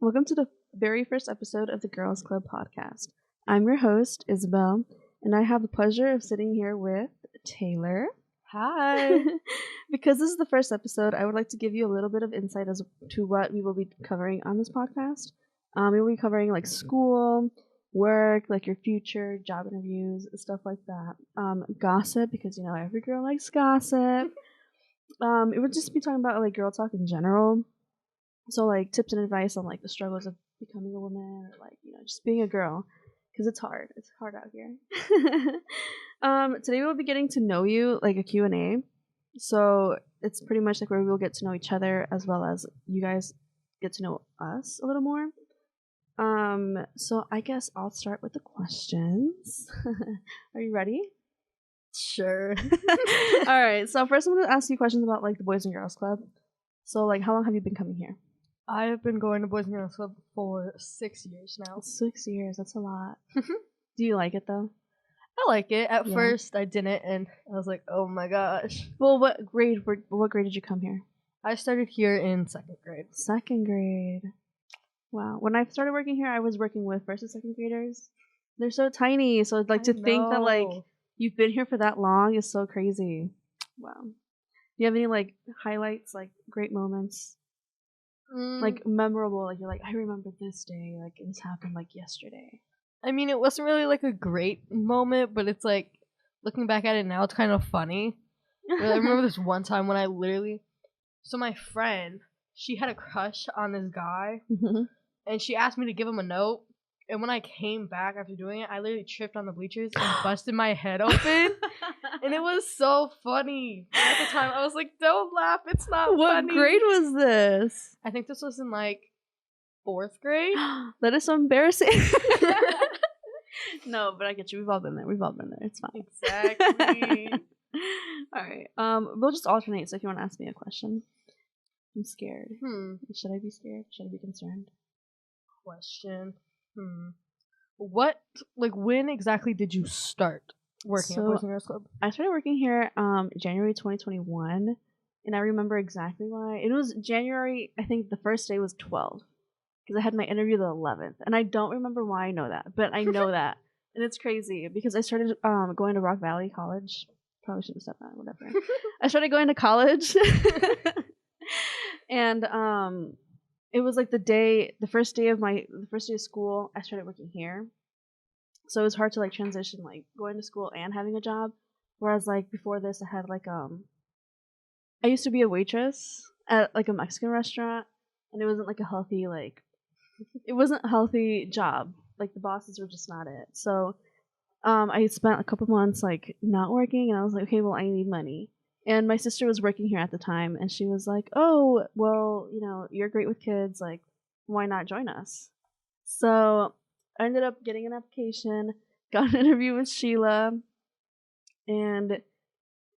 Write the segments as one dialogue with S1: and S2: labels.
S1: Welcome to the very first episode of the Girls Club podcast. I'm your host, Isabel, and I have the pleasure of sitting here with Taylor.
S2: Hi.
S1: Because this is the first episode, I would like to give you a little bit of insight as to what we will be covering on this podcast. We will be covering like school, work, like your future, job interviews, stuff like that. Gossip, because you know every girl likes gossip. It would just be talking about like girl talk in general. So like tips and advice on like the struggles of becoming a woman, or like just being a girl, because it's hard. It's hard out here. Today we'll be getting to know you, like a Q&A. So it's pretty much like where we'll get to know each other as well as you guys get to know us a little more. So I guess I'll start with the questions. Are you ready?
S2: Sure.
S1: All right. So first I'm going to ask you questions about like the Boys and Girls Club. So like how long have you been coming here?
S2: I have been going to Boys and Girls Club for 6 years now.
S1: 6 years. That's a lot. Do you like it though?
S2: I like it. At first, I didn't, and I was like, oh my gosh.
S1: Well, what grade did you come here?
S2: I started here in 2nd grade.
S1: 2nd grade. Wow. When I started working here, I was working with 1st and 2nd graders. They're so tiny, so like to think that like you've been here for that long is so crazy. Wow. Do you have any like highlights, like great moments? Like memorable, like you're like, I remember this day, like this happened like yesterday.
S2: I mean, it wasn't really like a great moment, but it's like, looking back at it now, it's kind of funny. I remember this one time when so my friend, she had a crush on this guy, and she asked me to give him a note, and when I came back after doing it, I literally tripped on the bleachers and busted my head open, and it was so funny. At the time, I was like, don't laugh, it's not
S1: What
S2: funny.
S1: grade was this?
S2: I think this was in like 4th grade.
S1: That is so embarrassing. No, but I get you. We've all been there. It's fine.
S2: Exactly.
S1: All right. We'll just alternate. So if you want to ask me a question, I'm scared. Should I be scared? Should I be concerned?
S2: Question. When exactly did you start working at Boys and Girls Club?
S1: I started working here January 2021, and I remember exactly why. It was January. I think the first day was 12. Because I had my interview the 11th, and I don't remember why I know that, but I know that, and it's crazy because I started going to Rock Valley College. Probably shouldn't have said that. Whatever. I started going to college, and it was like the first day of school. I started working here, so it was hard to like transition like going to school and having a job. Whereas like before this, I had like I used to be a waitress at like a Mexican restaurant, and it wasn't like a healthy it wasn't a healthy job. Like the bosses were just not it. So I spent a couple months like not working, and I was like, okay, well I need money. And my sister was working here at the time, and she was like, oh, well, you're great with kids, like why not join us? So I ended up getting an application, got an interview with Sheila, and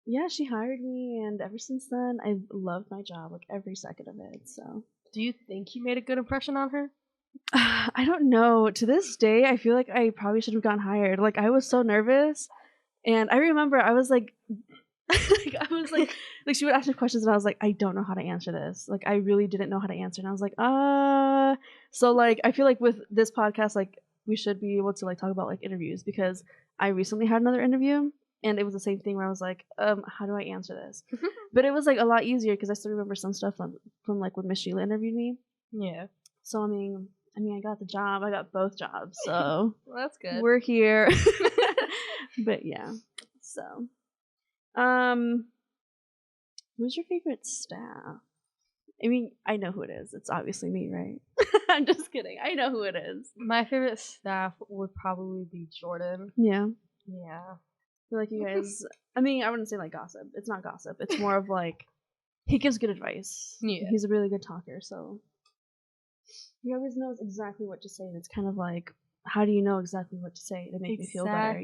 S1: yeah, she hired me, and ever since then I've loved my job, like every second of it. So
S2: do you think you made a good impression on her?
S1: I don't know. To this day, I feel like I probably should have gotten hired. Like I was so nervous, and I remember I was like, like she would ask me questions, and I was like, I don't know how to answer this. Like I really didn't know how to answer, and I was like, So like I feel like with this podcast, like we should be able to like talk about like interviews, because I recently had another interview, and it was the same thing where I was like, how do I answer this? But it was like a lot easier because I still remember some stuff from like when Miss Sheila interviewed me.
S2: Yeah.
S1: So I mean, I got the job. I got both jobs. So
S2: well, that's good.
S1: We're here. But yeah. So, who's your favorite staff? I mean, I know who it is. It's obviously me, right? I'm just kidding. I know who it is.
S2: My favorite staff would probably be Jordan.
S1: Yeah.
S2: Yeah.
S1: I feel like you guys, I mean, I wouldn't say like gossip. It's not gossip. It's more of like, he gives good advice.
S2: Yeah.
S1: He's a really good talker, so he always knows exactly what to say, and it's kind of like, how do you know exactly what to say to make me feel better,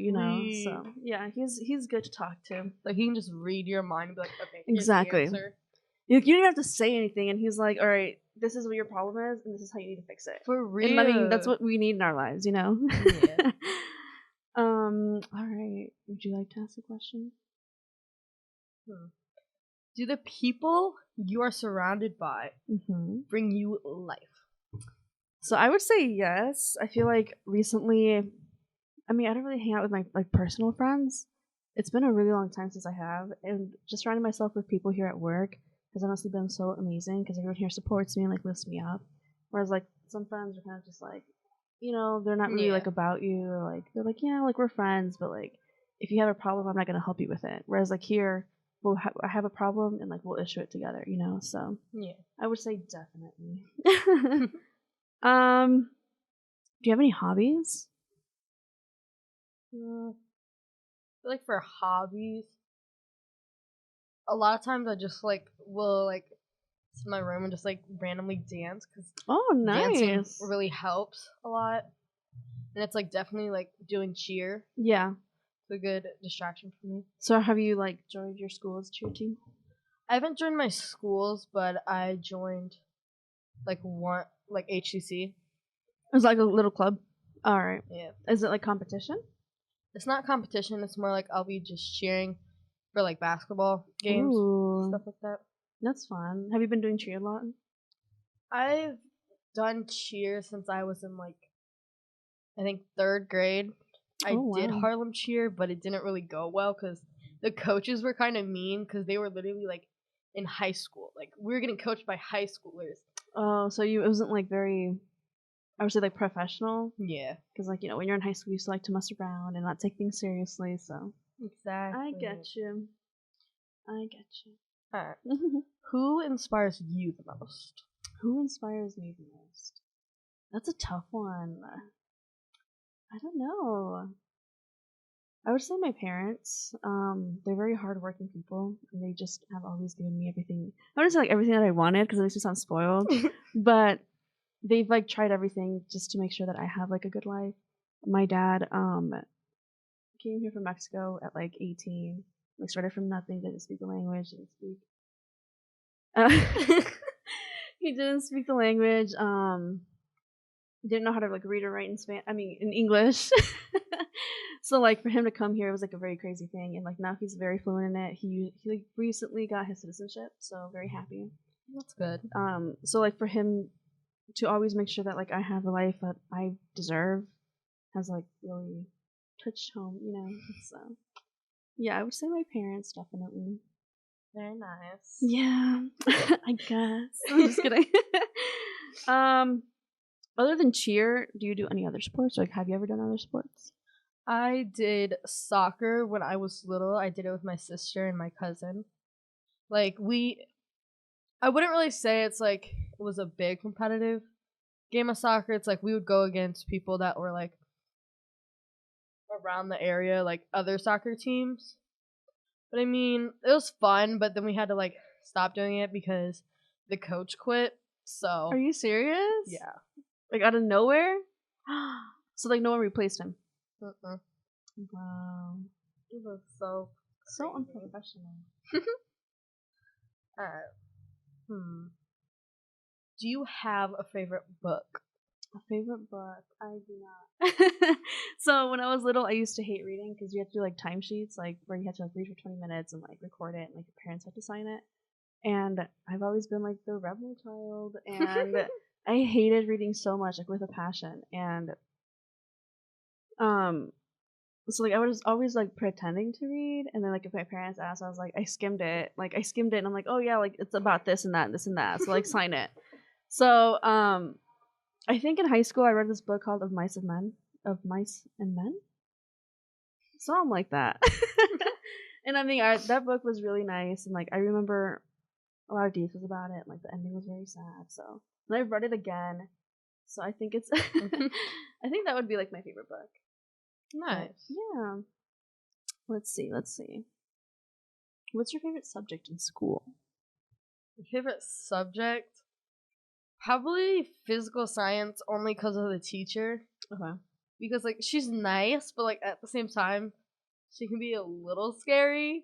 S1: So yeah, he's good to talk to.
S2: Like he can just read your mind and be like, okay,
S1: exactly. You don't even have to say anything, and he's like, all right, this is what your problem is, and this is how you need to fix it.
S2: For real.
S1: And I mean, that's what we need in our lives,
S2: Yeah.
S1: All right. Would you like to ask a question?
S2: Do the people you are surrounded by bring you life?
S1: So I would say yes. I feel like recently, I mean, I don't really hang out with my like personal friends. It's been a really long time since I have, and just surrounding myself with people here at work has honestly been so amazing because everyone here supports me and like lifts me up. Whereas like some friends are kind of just like, they're not really
S2: Yeah.
S1: like about you, or like they're like, yeah, like we're friends, but like if you have a problem, I'm not gonna help you with it. Whereas like here, I have a problem and like we'll issue it together, So
S2: Yeah.
S1: I would say definitely. Do you have any hobbies?
S2: Mm, like for hobbies, a lot of times I just like will like sit in my room and just like randomly dance because
S1: Oh,
S2: dancing
S1: nice.
S2: really helps a lot, and it's like definitely like doing cheer.
S1: Yeah.
S2: It's a good distraction for me.
S1: So have you like joined your school's cheer team?
S2: I haven't joined my schools, but I joined like one like HCC.
S1: It's like a little club. All right.
S2: Yeah,
S1: Is it like competition?
S2: it's not competition. It's more like I'll be just cheering for like basketball games,
S1: Ooh,
S2: stuff like that.
S1: that's fun. Have you been doing cheer a lot?
S2: I've done cheer since I was in like I think third grade. I
S1: Oh,
S2: did
S1: wow.
S2: Harlem cheer, but it didn't really go well because the coaches were kind of mean because they were literally like in high school. Like we were getting coached by high schoolers.
S1: Oh, so it wasn't like very, I would say like professional,
S2: Yeah,
S1: because like when you're in high school, you used to like to mess around and not take things seriously. So
S2: exactly.
S1: I get you. I get
S2: Alright.
S1: you.
S2: Who inspires you the most?
S1: Who inspires me the most? That's a tough one. I don't know. I would say my parents. They're very hardworking people, and they just have always given me everything. I wouldn't say like everything that I wanted, because it makes me sound spoiled, but they've like tried everything just to make sure that I have like a good life. My dad came here from Mexico at like 18. Like started from nothing, didn't speak the language, didn't speak. He didn't speak the language. Didn't know how to like read or write in Spanish. I mean, in English. So like for him to come here, it was like a very crazy thing, and like now he's very fluent in it. He like recently got his citizenship, so very happy.
S2: That's good.
S1: So like for him to always make sure that like I have the life that I deserve has like really touched home, So yeah, I would say my parents definitely.
S2: Very nice.
S1: Yeah, I guess. I'm just kidding. um, Other than cheer, do you do any other sports? Like, have you ever done other sports?
S2: I did soccer when I was little. I did it with my sister and my cousin. Like I wouldn't really say it's like it was a big competitive game of soccer. It's like we would go against people that were like around the area, like other soccer teams. But I mean, it was fun, but then we had to like stop doing it because the coach quit. So
S1: Are you serious?
S2: yeah.
S1: Like out of nowhere? So like no one replaced him.
S2: Mm-mm.
S1: Wow.
S2: It was so
S1: So
S2: crazy.
S1: unprofessional.
S2: Alright. Do you have a favorite book?
S1: A favorite book? I do not. So when I was little, I used to hate reading because you had to do like timesheets, like where you had to like read for 20 minutes and like record it, and like your parents had to sign it. And I've always been like the rebel child, and I hated reading so much, like with a passion. And um, so like I was always like pretending to read, and then like if my parents asked, I was like, I skimmed it, and I'm like, oh yeah, like it's about this and that and this and that, so like sign it. So I think in high school I read this book called Of Mice and Men, something like that. And I mean, that book was really nice, and like I remember a lot of details about it. Like the ending was very sad. So and I've read it again. So I think it's, I think that would be like my favorite book.
S2: Nice.
S1: But, yeah. Let's see. What's your favorite subject in school?
S2: My favorite subject? Probably physical science, only because of the teacher.
S1: Okay.
S2: Because like she's nice, but like at the same time, she can be a little scary.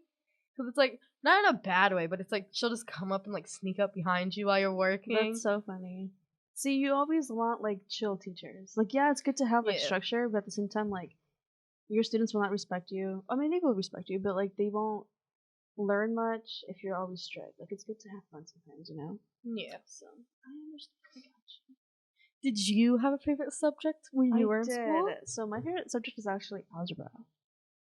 S2: Because it's like not in a bad way, but it's like she'll just come up and like sneak up behind you while you're working.
S1: That's so funny. See, you always want like chill teachers. Like, yeah, it's good to have like structure, but at the same time, like your students will not respect you. I mean, they will respect you, but like they won't learn much if you're always strict. Like, it's good to have fun sometimes,
S2: Yeah.
S1: So I understand. I got you.
S2: Did you have a favorite subject when you were in school?
S1: So my favorite subject is actually algebra.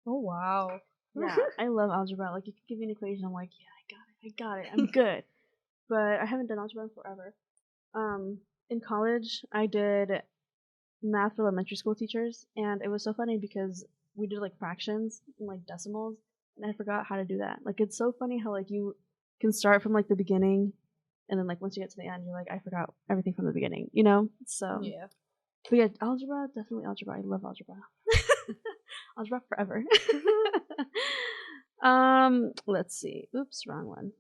S2: Oh wow.
S1: Yeah, I love algebra. Like, you could give me an equation, I'm like, yeah, I got it, I'm good. But I haven't done algebra in forever. In college, I did math for elementary school teachers, and it was so funny because we did like fractions and like decimals, and I forgot how to do that. Like, it's so funny how like you can start from like the beginning, and then like once you get to the end, you're like, I forgot everything from the beginning, you know? So
S2: Yeah.
S1: but yeah, algebra, definitely algebra. I love algebra. Algebra forever. Let's see. Oops, wrong one.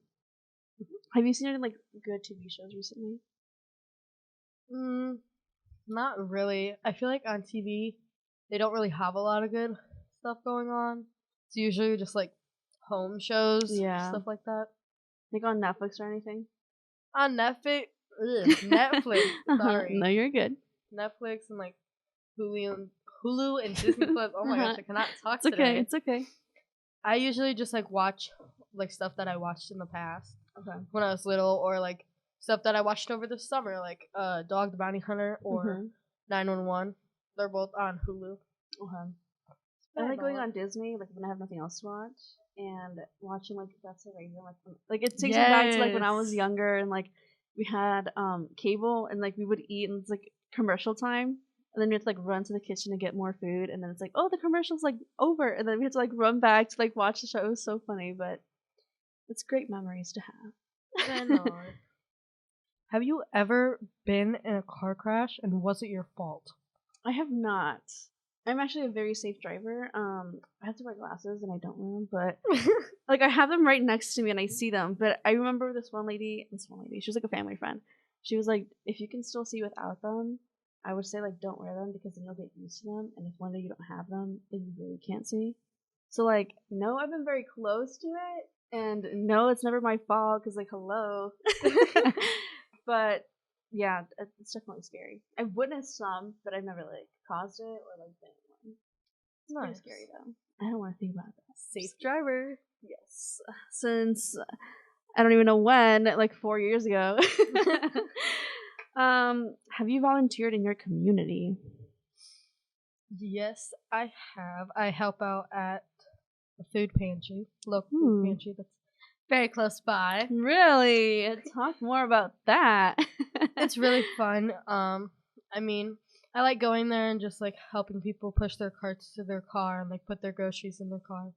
S1: Have you seen any like good TV shows recently?
S2: Not really. I feel like on TV, they don't really have a lot of good stuff going on. It's usually just like home shows,
S1: Yeah.
S2: stuff like that.
S1: Like on Netflix or anything?
S2: On Netflix, Netflix. Sorry,
S1: No, you're good.
S2: Netflix and like Hulu and Disney Plus. Oh my gosh, I cannot talk
S1: It's okay.
S2: today.
S1: It's okay.
S2: I usually just like watch like stuff that I watched in the past
S1: Okay.
S2: when I was little, or like stuff that I watched over the summer, like Dog the Bounty Hunter or 911. They're both on Hulu.
S1: Okay. I like going on Disney, like when I have nothing else to watch, and watching like That's a Raven. Like it takes me back to like when I was younger, and like we had cable, and like we would eat, and it's like commercial time, and then we had to like run to the kitchen to get more food, and then it's like, oh, the commercial's like over, and then we had to like run back to like watch the show. It was so funny, but it's great memories to have.
S2: I know. Have you ever been in a car crash, and was it your fault?
S1: I have not. I'm actually a very safe driver. I have to wear glasses and I don't wear them, but like I have them right next to me and I see them. But I remember this one lady, she was like a family friend. She was like, if you can still see without them, I would say like don't wear them because then you'll get used to them. And if one day you don't have them, then you really can't see. So like, no, I've been very close to it, and no, it's never my fault because like, hello. But yeah, it's definitely scary. I've witnessed some, but I've never like caused it or like been in one. It's pretty scary though. I don't want to think about that.
S2: Safe driver.
S1: Yes, since I don't even know when, like 4 years ago. Have you volunteered in your community?
S2: Yes, I have. I help out at a food pantry, local food pantry that's very close by.
S1: Really? Talk more about that.
S2: It's really fun. I mean, I like going there and just like helping people push their carts to their car and like put their groceries in their car.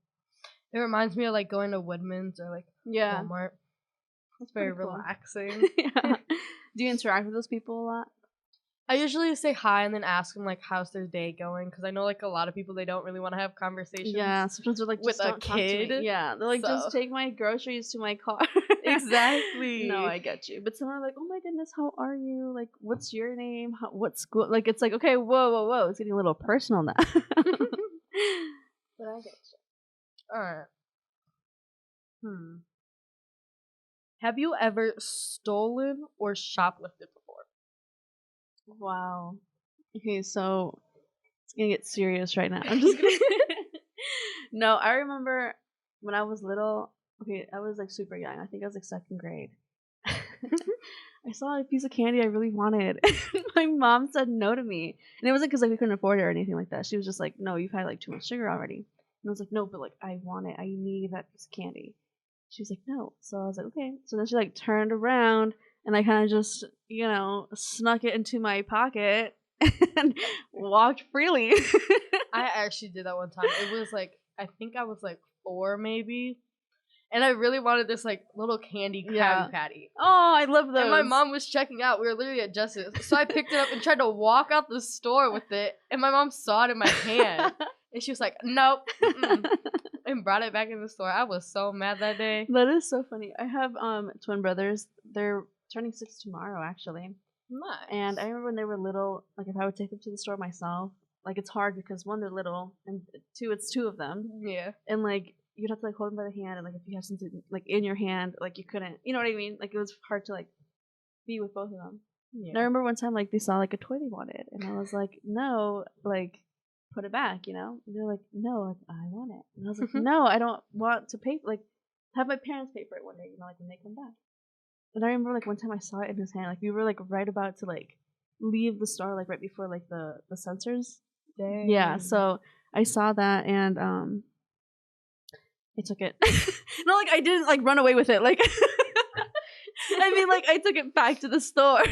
S2: It reminds me of like going to Woodman's or like Walmart. It's very relaxing.
S1: Yeah. Do you interact with those people a lot?
S2: I usually say hi and then ask them like how's their day going, because I know like a lot of people, they don't really want to have conversations.
S1: Yeah, sometimes they're like, just
S2: with
S1: don't
S2: a
S1: talk to me.
S2: kid.
S1: Yeah, they're like, just take my groceries to my car.
S2: Exactly.
S1: No, I get you. But some are like, oh my goodness, how are you? Like, what's your name? What school? Like, it's like, okay, whoa, it's getting a little personal now. But I get you.
S2: Alright. Have you ever stolen or shoplifted before?
S1: Wow. Okay, so it's gonna get serious right now. I'm just gonna. No, I remember when I was little. Okay, I was like super young. I think I was like second grade. I saw a piece of candy I really wanted. My mom said no to me, and it wasn't because like we couldn't afford it or anything like that. She was just like, "No, you've had like too much sugar already." And I was like, "No, but like I want it. I need that piece of candy." She was like, "No." So I was like, "Okay." So then she like turned around, and I kind of just, snuck it into my pocket and walked freely.
S2: I actually did that one time. It was like, I think I was like 4 maybe. And I really wanted this like little candy Krabby Patty.
S1: Oh, I love those.
S2: And my mom was checking out. We were literally at Justice. So I picked it up and tried to walk out the store with it. And my mom saw it in my hand. And she was like, nope. And brought it back in the store. I was so mad that day.
S1: That is so funny. I have twin brothers. They're turning 6 tomorrow, actually.
S2: Nice.
S1: And I remember when they were little, like if I would take them to the store myself, like it's hard because 1, they're little, and 2, it's 2 of them.
S2: Yeah.
S1: And like you'd have to like hold them by the hand, and like if you have something like in your hand, like you couldn't, you know what I mean? Like it was hard to like be with both of them. Yeah. And I remember one time like they saw like a toy they wanted, and I was like, no, like put it back, And they're like, no, like I want it. And I was like, no, I don't want to pay, like have my parents pay for it one day, like when they come back. And I remember like one time I saw it in his hand, like we were like right about to like leave the store like right before like the sensors.
S2: Dang.
S1: Yeah, so I saw that and I took it. Not like I didn't like run away with it. Like I mean, like I took it back to the store.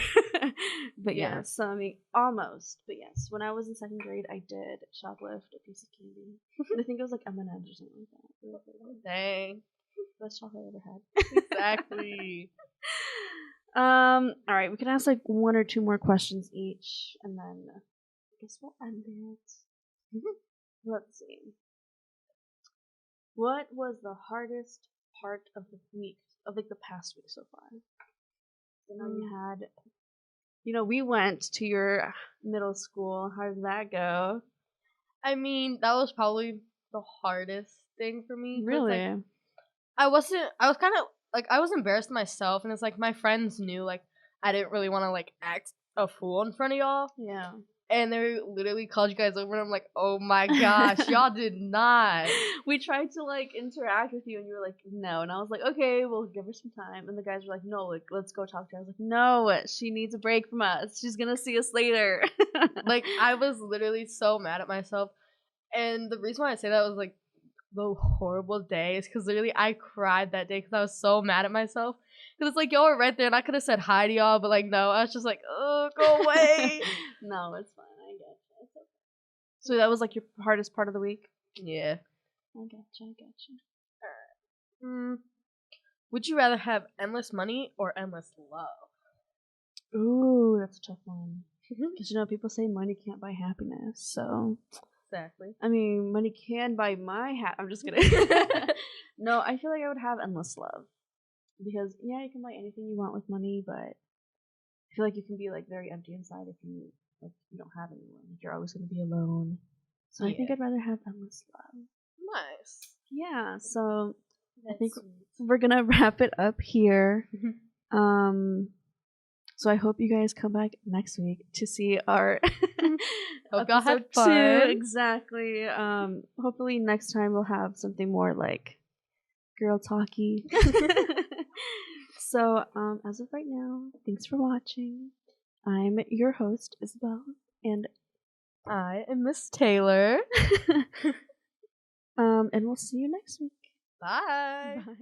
S1: But yeah, so I mean, almost. But yes, when I was in 2nd grade, I did shoplift a piece of candy. And I think it was like M&M's or something like that.
S2: Dang.
S1: Best chocolate I ever had.
S2: Exactly.
S1: All right, we can ask like 1 or 2 more questions each, and then I guess we'll end it. Let's see. What was the hardest part of the week, of like the past week so far? I know you had, we went to your middle school. How did that go?
S2: I mean, that was probably the hardest thing for me. 'cause,
S1: Really?
S2: like, I was kind of like, I was embarrassed myself, and it's like my friends knew like I didn't really want to like act a fool in front of y'all,
S1: Yeah.
S2: and they literally called you guys over, and I'm like, oh my gosh, y'all did not.
S1: We tried to like interact with you, and you were like, no, and I was like, okay, we'll give her some time, and the guys were like, no, like let's go talk to her. I was like, no, she needs a break from us. She's gonna see us later.
S2: Like, I was literally so mad at myself, and the reason why I say that was like the horrible day is because literally I cried that day because I was so mad at myself. Because it's like y'all were right there, and I could have said hi to y'all, but like no, I was just like, oh, go away.
S1: No, it's fine. I get you. It's okay. So that was like your hardest part of the week.
S2: Yeah.
S1: I gotcha. Alright.
S2: Would you rather have endless money or endless love?
S1: Ooh, that's a tough one. Because people say money can't buy happiness. So
S2: Exactly.
S1: I mean, money can buy my I'm just kidding. No, I feel like I would have endless love. Because yeah, you can buy anything you want with money, but I feel like you can be like very empty inside if you don't have anyone. Like, you're always gonna be alone. So I think I'd rather have endless love.
S2: Nice.
S1: Yeah, so
S2: That's
S1: I think
S2: sweet.
S1: we're gonna wrap it up here. So I hope you guys come back next week to see our
S2: Hope y'all had
S1: episode
S2: fun.
S1: 2. Exactly. Hopefully next time we'll have something more like girl talky. So as of right now, thanks for watching. I'm your host, Isabel, and
S2: I am Miss Taylor.
S1: and we'll see you next week.
S2: Bye.
S1: Bye.